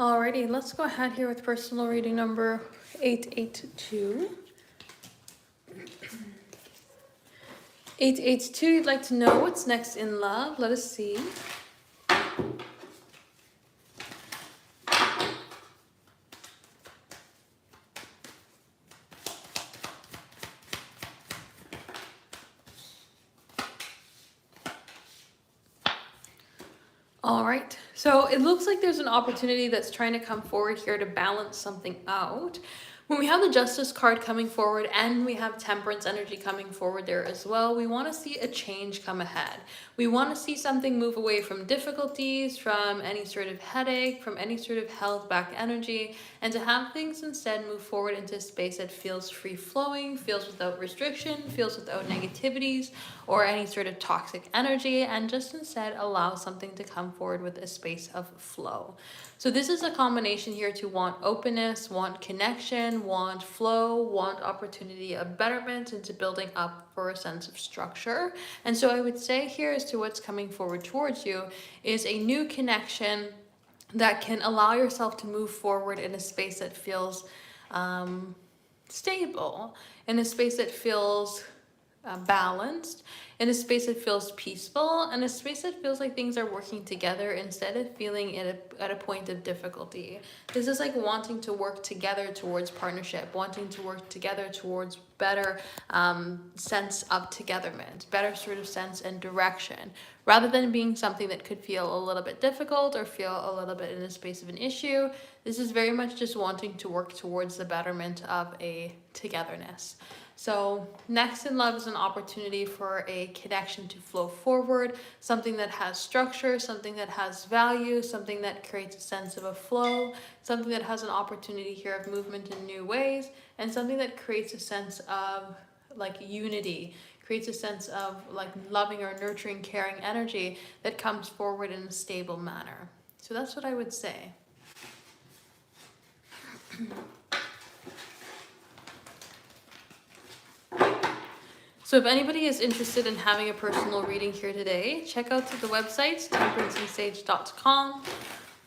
Alrighty, let's go ahead here with personal reading number 882. 882, you'd like to know what's next in love. Let us see. All right, so it looks like there's an opportunity that's trying to come forward here to balance something out. When we have the Justice card coming forward and we have Temperance energy coming forward there as well, we want to see a change come ahead. We want to see something move away from difficulties, from any sort of headache, from any sort of held back energy, and to have things instead move forward into a space that feels free flowing, feels without restriction, feels without negativities or any sort of toxic energy, and just instead allow something to come forward with a space of flow. So this is a combination here to want openness, want connection, want flow, want opportunity of betterment, into building up for a sense of structure. And so I would say here as to what's coming forward towards you is a new connection that can allow yourself to move forward in a space that feels stable, in a space that feels balanced, in a space that feels peaceful, and a space that feels like things are working together instead of feeling at a point of difficulty. This is like wanting to work together towards partnership, wanting to work together towards better sense of togetherness, better sort of sense and direction, rather than being something that could feel a little bit difficult or feel a little bit in a space of an issue. This is very much just wanting to work towards the betterment of a togetherness. So next in love is an opportunity for a connection to flow forward, something that has structure, something that has value, something that creates a sense of a flow, something that has an opportunity here of movement in new ways, and something that creates a sense of like unity, creates a sense of like loving or nurturing, caring energy that comes forward in a stable manner. So that's what I would say. So if anybody is interested in having a personal reading here today, check out the website, temperanceandsage.com.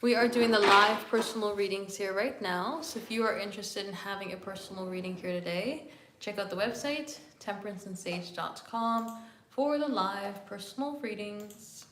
We are doing the live personal readings here right now. So if you are interested in having a personal reading here today, check out the website, temperanceandsage.com, for the live personal readings.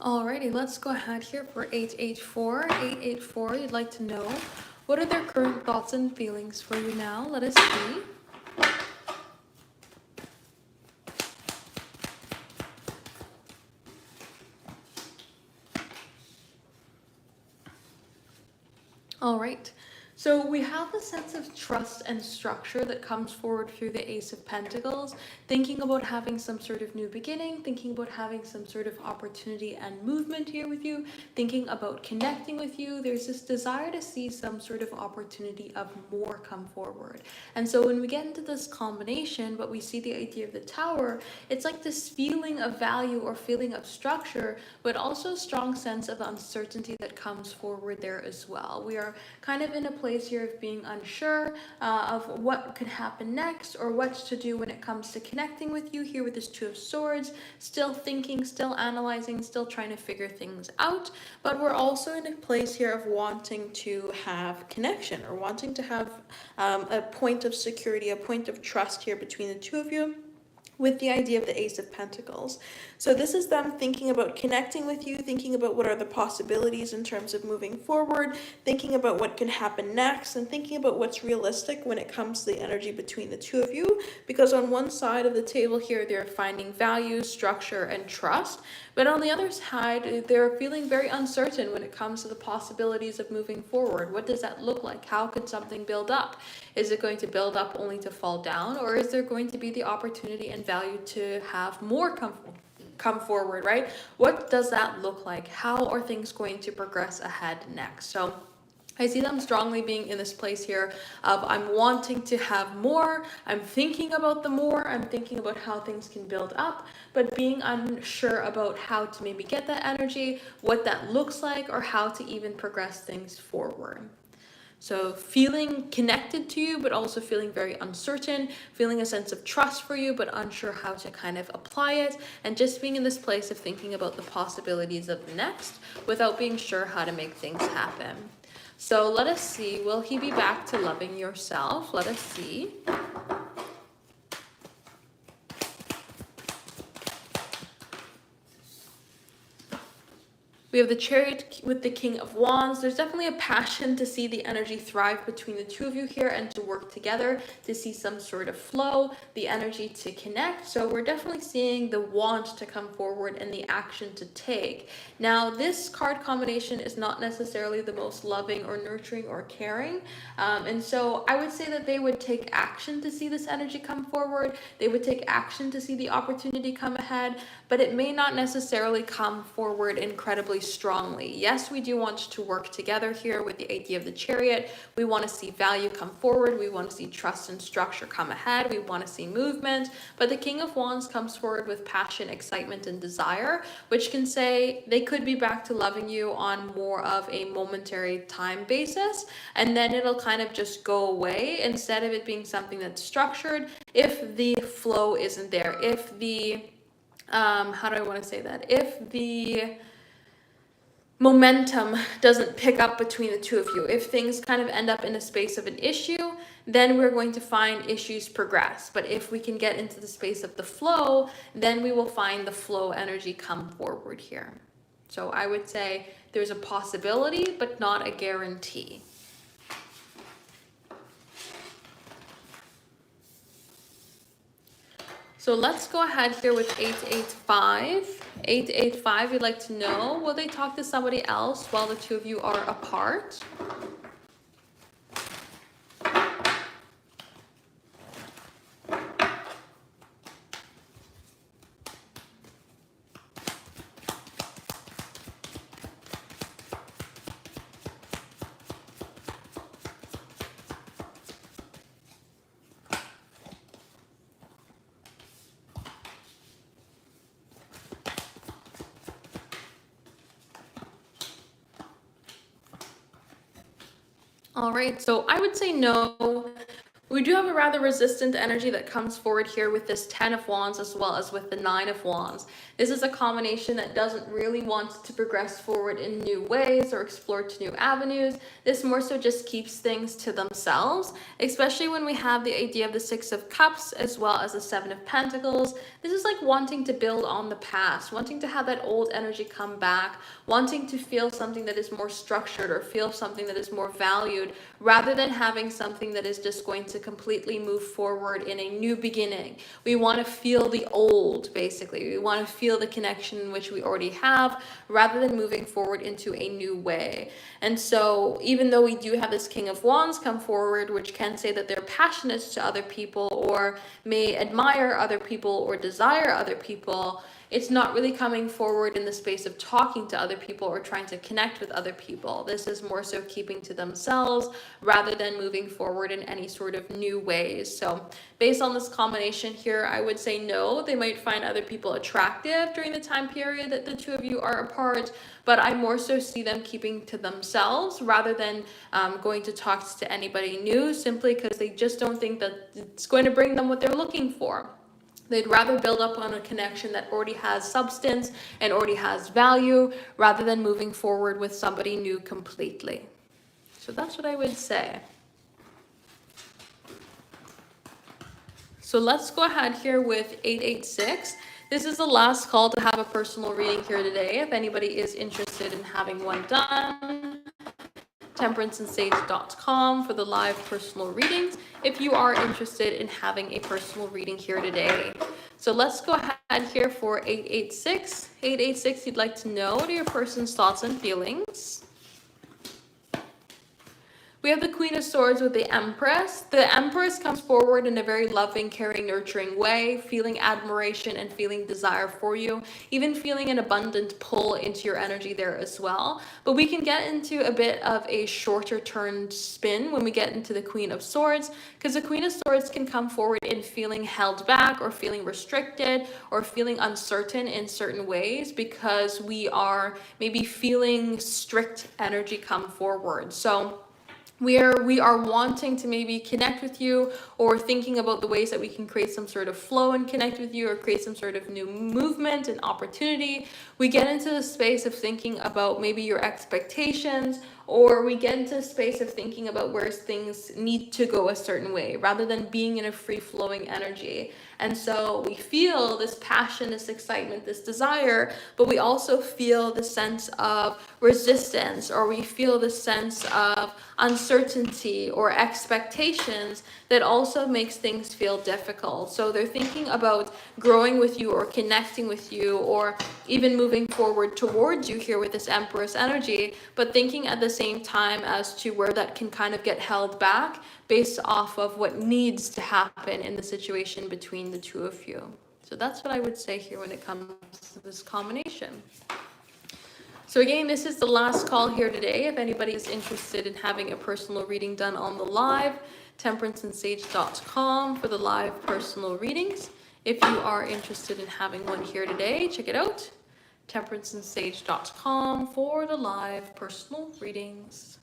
Alrighty, let's go ahead here for 884. 884, you'd like to know, what are their current thoughts and feelings for you now? Let us see. All right. So we have a sense of trust and structure that comes forward through the Ace of Pentacles, thinking about having some sort of new beginning, thinking about having some sort of opportunity and movement here with you, thinking about connecting with you. There's this desire to see some sort of opportunity of more come forward. And so when we get into this combination, but we see the idea of the Tower, it's like this feeling of value or feeling of structure, but also a strong sense of uncertainty that comes forward there as well. We are kind of in a place here of being unsure of what could happen next or what to do when it comes to connecting with you here with this Two of Swords, still thinking, still analyzing, still trying to figure things out. But we're also in a place here of wanting to have connection or wanting to have a point of security, a point of trust here between the two of you, with the idea of the Ace of Pentacles. So this is them thinking about connecting with you, thinking about what are the possibilities in terms of moving forward, thinking about what can happen next, and thinking about what's realistic when it comes to the energy between the two of you. Because on one side of the table here, they're finding value, structure, and trust. But on the other side, they're feeling very uncertain when it comes to the possibilities of moving forward. What does that look like? How could something build up? Is it going to build up only to fall down? Or is there going to be the opportunity and value to have more come forward, right? What does that look like? How are things going to progress ahead next? So I see them strongly being in this place here of I'm wanting to have more, I'm thinking about the more, I'm thinking about how things can build up, but being unsure about how to maybe get that energy, what that looks like, or how to even progress things forward. So feeling connected to you, but also feeling very uncertain, feeling a sense of trust for you, but unsure how to kind of apply it, and just being in this place of thinking about the possibilities of the next without being sure how to make things happen. So let us see, will he be back to loving yourself? Let us see. We have the Chariot with the King of Wands. There's definitely a passion to see the energy thrive between the two of you here and to work together, to see some sort of flow, the energy to connect. So we're definitely seeing the want to come forward and the action to take. Now, this card combination is not necessarily the most loving or nurturing or caring. And so I would say that they would take action to see this energy come forward. They would take action to see the opportunity come ahead, but it may not necessarily come forward incredibly strongly. Yes, we do want to work together here with the idea of the Chariot. We want to see value come forward. We want to see trust and structure come ahead. We want to see movement. But the King of Wands comes forward with passion, excitement, and desire, which can say they could be back to loving you on more of a momentary time basis. And then it'll kind of just go away instead of it being something that's structured if the flow isn't there. If the how do I want to say that? If the momentum doesn't pick up between the two of you, if things kind of end up in a space of an issue, then we're going to find issues progress. But if we can get into the space of the flow, then we will find the flow energy come forward here. So I would say there's a possibility, but not a guarantee. So let's go ahead here with 885. 885, we'd like to know, will they talk to somebody else while the two of you are apart? All right, so I would say no. We do have a rather resistant energy that comes forward here with this 10 of Wands as well as with the 9 of Wands. This is a combination that doesn't really want to progress forward in new ways or explore to new avenues. This more so just keeps things to themselves, especially when we have the idea of the 6 of Cups as well as the 7 of Pentacles. This is like wanting to build on the past, wanting to have that old energy come back, wanting to feel something that is more structured or feel something that is more valued, rather than having something that is just going to completely move forward in a new beginning. We want to feel the old, basically. We want to feel the connection in which we already have, rather than moving forward into a new way. And so even though we do have this King of Wands come forward, which can say that they're passionate to other people or may admire other people or desire other people, it's not really coming forward in the space of talking to other people or trying to connect with other people. This is more so keeping to themselves rather than moving forward in any sort of new ways. So based on this combination here, I would say no. They might find other people attractive during the time period that the two of you are apart, but I more so see them keeping to themselves rather than going to talk to anybody new, simply because they just don't think that it's going to bring them what they're looking for. They'd rather build up on a connection that already has substance and already has value rather than moving forward with somebody new completely. So that's what I would say. So let's go ahead here with 886. This is the last call to have a personal reading here today. If anybody is interested in having one done, temperanceandsage.com for the live personal readings if you are interested in having a personal reading here today. So let's go ahead here for 886. 886, you'd like to know what are your person's thoughts and feelings? We have the Queen of Swords with the Empress. The Empress comes forward in a very loving, caring, nurturing way, feeling admiration and feeling desire for you, even feeling an abundant pull into your energy there as well. But we can get into a bit of a shorter turn spin when we get into the Queen of Swords, because the Queen of Swords can come forward in feeling held back or feeling restricted or feeling uncertain in certain ways because we are maybe feeling strict energy come forward. So we are wanting to maybe connect with you or thinking about the ways that we can create some sort of flow and connect with you or create some sort of new movement and opportunity. We get into the space of thinking about maybe your expectations, or we get into a space of thinking about where things need to go a certain way rather than being in a free-flowing energy. And so we feel this passion, this excitement, this desire, but we also feel the sense of resistance, or we feel the sense of uncertainty or expectations that also makes things feel difficult. So they're thinking about growing with you or connecting with you or even moving forward towards you here with this Empress energy, but thinking at the same time as to where that can kind of get held back based off of what needs to happen in the situation between the two of you. So that's what I would say here when it comes to this combination. So again, this is the last call here today. If anybody is interested in having a personal reading done on the live, temperanceandsage.com for the live personal readings. If you are interested in having one here today, check it out, temperanceandsage.com for the live personal readings.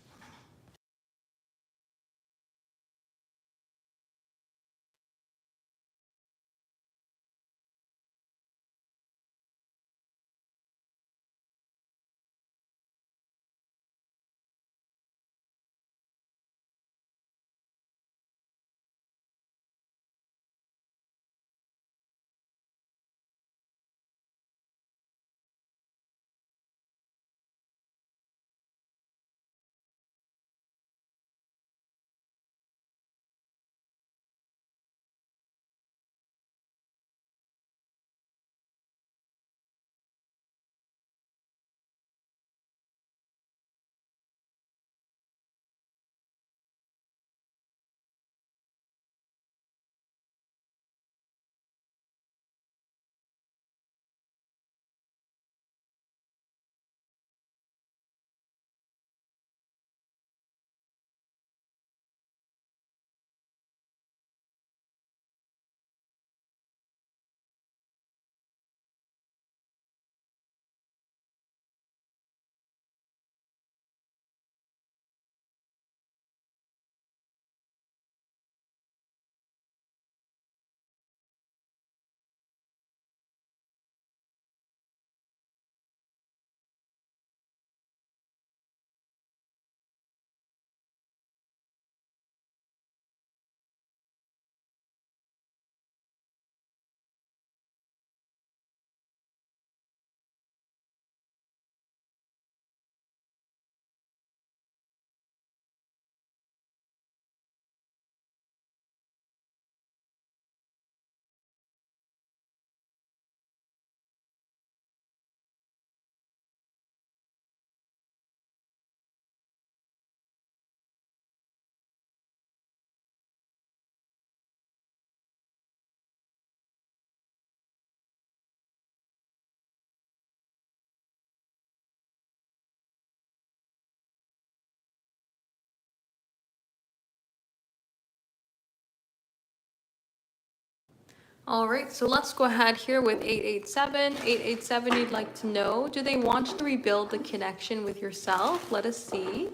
All right, so let's go ahead here with 887. 887, you'd like to know, do they want to rebuild the connection with yourself? Let us see.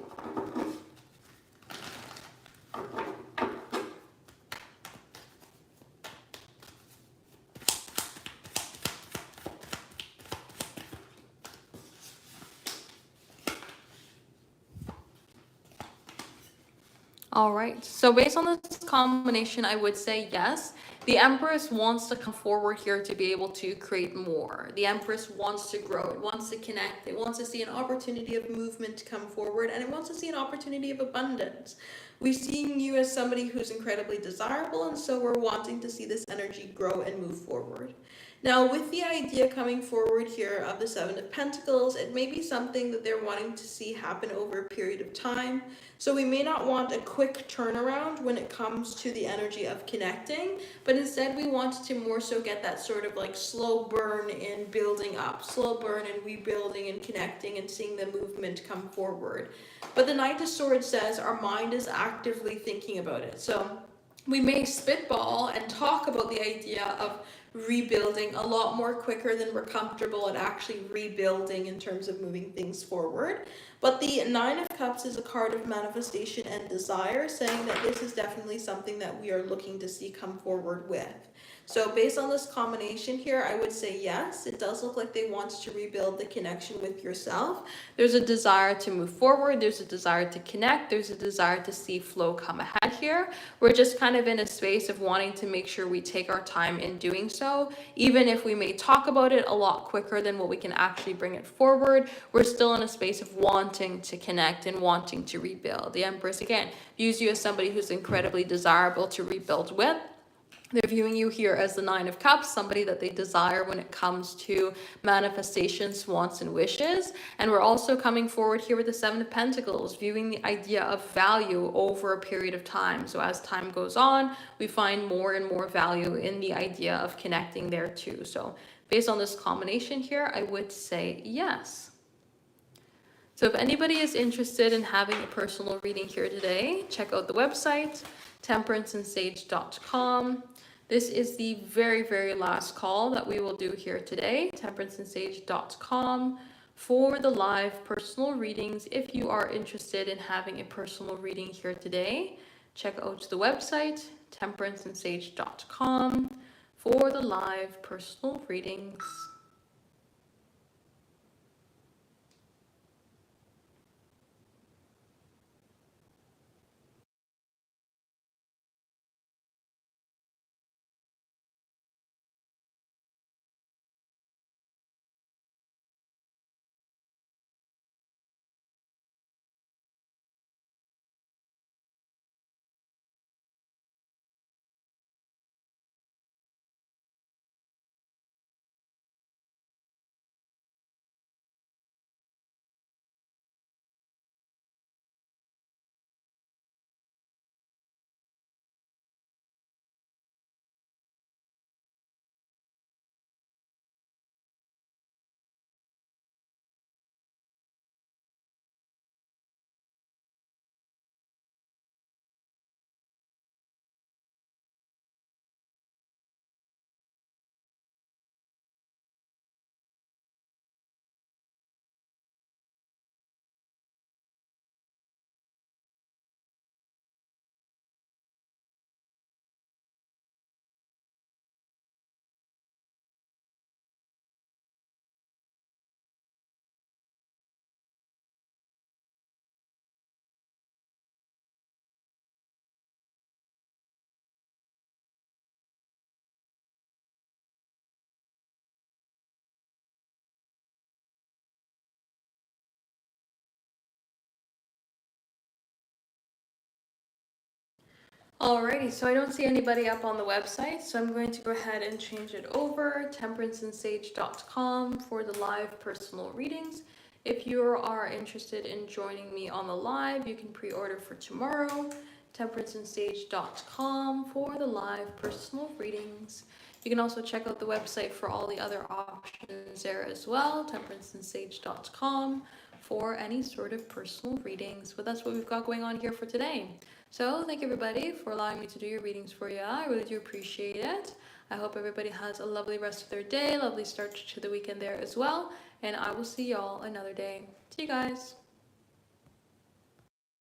All right, so based on this combination, I would say yes. The Empress wants to come forward here to be able to create more. The Empress wants to grow, it wants to connect, it wants to see an opportunity of movement come forward, and it wants to see an opportunity of abundance. We're seeing you as somebody who's incredibly desirable, and so we're wanting to see this energy grow and move forward. Now, with the idea coming forward here of the Seven of Pentacles, it may be something that they're wanting to see happen over a period of time. So we may not want a quick turnaround when it comes to the energy of connecting, but instead we want to more so get that sort of like slow burn in building up, slow burn in rebuilding and connecting and seeing the movement come forward. But the Knight of Swords says our mind is actively thinking about it. So we may spitball and talk about the idea of rebuilding a lot more quicker than we're comfortable at actually rebuilding in terms of moving things forward. But the Nine of Cups is a card of manifestation and desire, saying that this is definitely something that we are looking to see come forward with. So based on this combination here, I would say yes, it does look like they want to rebuild the connection with yourself. There's a desire to move forward, there's a desire to connect, there's a desire to see flow come ahead here. We're just kind of in a space of wanting to make sure we take our time in doing so. Even if we may talk about it a lot quicker than what we can actually bring it forward, we're still in a space of wanting to connect and wanting to rebuild. The Empress, again, views you as somebody who's incredibly desirable to rebuild with. They're viewing you here as the Nine of Cups, somebody that they desire when it comes to manifestations, wants, and wishes. And we're also coming forward here with the Seven of Pentacles, viewing the idea of value over a period of time. So as time goes on, we find more and more value in the idea of connecting there too. So based on this combination here, I would say yes. So if anybody is interested in having a personal reading here today, check out the website, temperanceandsage.com. This is the very, very last call that we will do here today, temperanceandsage.com, for the live personal readings. If you are interested in having a personal reading here today, check out the website, temperanceandsage.com, for the live personal readings. Alrighty, so I don't see anybody up on the website, so I'm going to go ahead and change it over, temperanceandsage.com, for the live personal readings. If you are interested in joining me on the live, you can pre-order for tomorrow, temperanceandsage.com, for the live personal readings. You can also check out the website for all the other options there as well, temperanceandsage.com, for any sort of personal readings. But that's what we've got going on here for today. So thank you everybody for allowing me to do your readings for you. I really do appreciate it. I hope everybody has a lovely rest of their day, lovely start to the weekend there as well. And I will see y'all another day. See you guys.